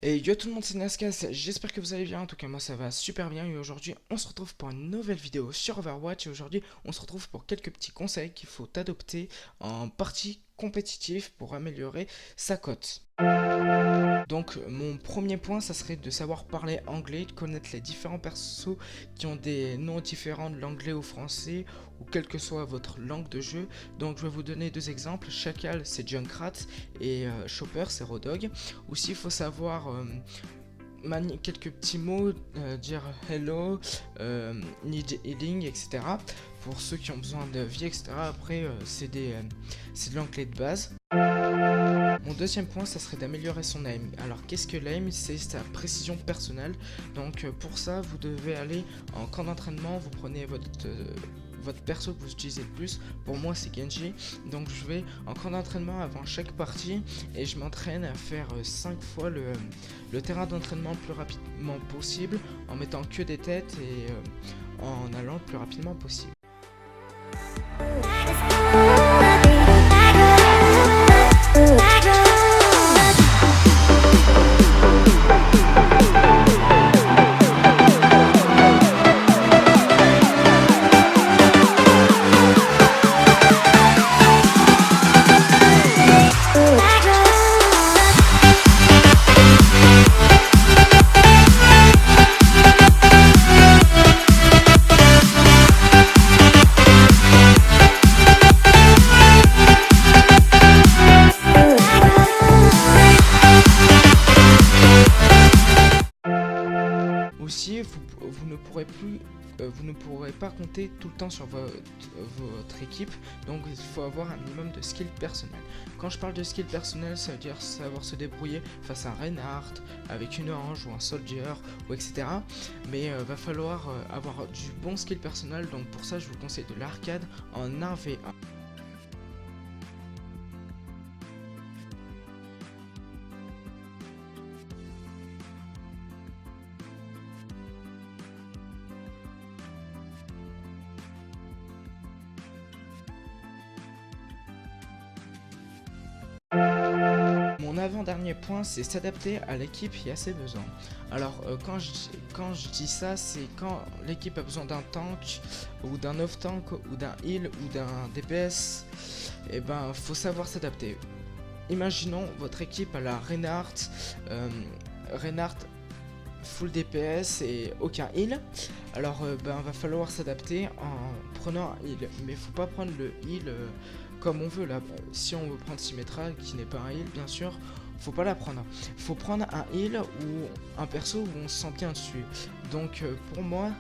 Et yo tout le monde, c'est Nascas, j'espère que vous allez bien. En tout cas moi ça va super bien. Et aujourd'hui on se retrouve pour une nouvelle vidéo sur Overwatch. Et aujourd'hui on se retrouve pour quelques petits conseils qu'il faut adopter en partie compétitive pour améliorer sa cote. Donc mon premier point ça serait de savoir parler anglais, de connaître les différents persos qui ont des noms différents de l'anglais au français ou quelle que soit votre langue de jeu. Donc je vais vous donner deux exemples. Chacal c'est Junkrat et Chopper c'est Rodog. Aussi il faut savoir manier quelques petits mots, dire hello, need healing, etc. Pour ceux qui ont besoin de vie, etc. Après c'est de l'anglais de base. Mon deuxième point, ça serait d'améliorer son aim. Alors, qu'est-ce que l'aim? C'est sa précision personnelle. Donc, pour ça, vous devez aller en camp d'entraînement. Vous prenez votre perso que vous utilisez le plus. Pour moi, c'est Genji. Donc, je vais en camp d'entraînement avant chaque partie et je m'entraîne à faire 5 fois le terrain d'entraînement le plus rapidement possible en mettant que des têtes et en allant le plus rapidement possible. Aussi, vous ne pourrez pas compter tout le temps sur votre équipe, donc il faut avoir un minimum de skill personnel. Quand je parle de skill personnel, ça veut dire savoir se débrouiller face à un Reinhardt, avec une Orange ou un Soldier, ou etc. Mais va falloir avoir du bon skill personnel, donc pour ça je vous conseille de l'arcade en 1v1. Mon avant-dernier point, c'est s'adapter à l'équipe et à ses besoins. Alors, quand je dis ça, c'est quand l'équipe a besoin d'un tank, ou d'un off-tank, ou d'un heal, ou d'un DPS, et ben, faut savoir s'adapter. Imaginons votre équipe à la Reinhardt, full DPS et aucun heal. Alors, ben, va falloir s'adapter en prenant un heal, mais faut pas prendre le heal comme on veut là. Si on veut prendre Symmetra qui n'est pas un heal, bien sûr, faut pas la prendre. Faut prendre un heal ou un perso où on se sent bien dessus. Donc pour moi,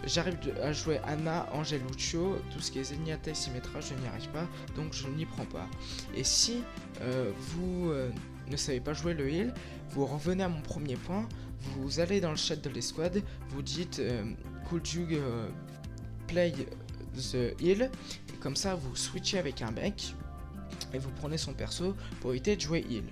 j'arrive à jouer Ana, Angel, Lucio, tout ce qui est Zenyatta et Symmetra, je n'y arrive pas, donc je n'y prends pas. Et si vous ne savez pas jouer le heal, vous revenez à mon premier point, vous allez dans le chat de l'escouade, vous dites could you play the heal, et comme ça vous switchez avec un mec et vous prenez son perso pour éviter de jouer heal.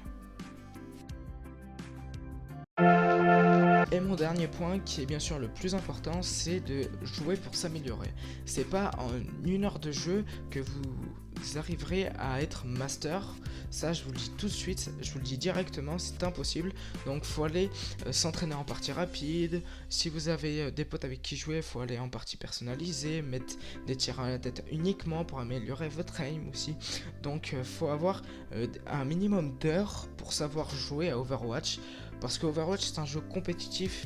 Et mon dernier point, qui est bien sûr le plus important, c'est de jouer pour s'améliorer. C'est pas en 1 heure de jeu que vous arriverez à être master. Ça, je vous le dis tout de suite, je vous le dis directement, c'est impossible. Donc, faut aller s'entraîner en partie rapide. Si vous avez des potes avec qui jouer, faut aller en partie personnalisée, mettre des tirs à la tête uniquement pour améliorer votre aim aussi. Donc, faut avoir un minimum d'heures pour savoir jouer à Overwatch. Parce que Overwatch c'est un jeu compétitif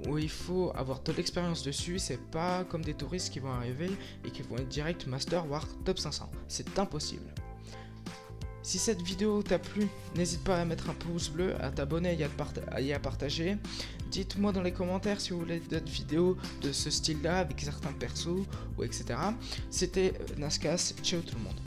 où il faut avoir de l'expérience dessus. C'est pas comme des touristes qui vont arriver et qui vont être direct master voire top 500. C'est impossible. Si cette vidéo t'a plu, n'hésite pas à mettre un pouce bleu, à t'abonner et à partager. Dites-moi dans les commentaires si vous voulez d'autres vidéos de ce style là avec certains persos ou etc. C'était Nascas, ciao tout le monde.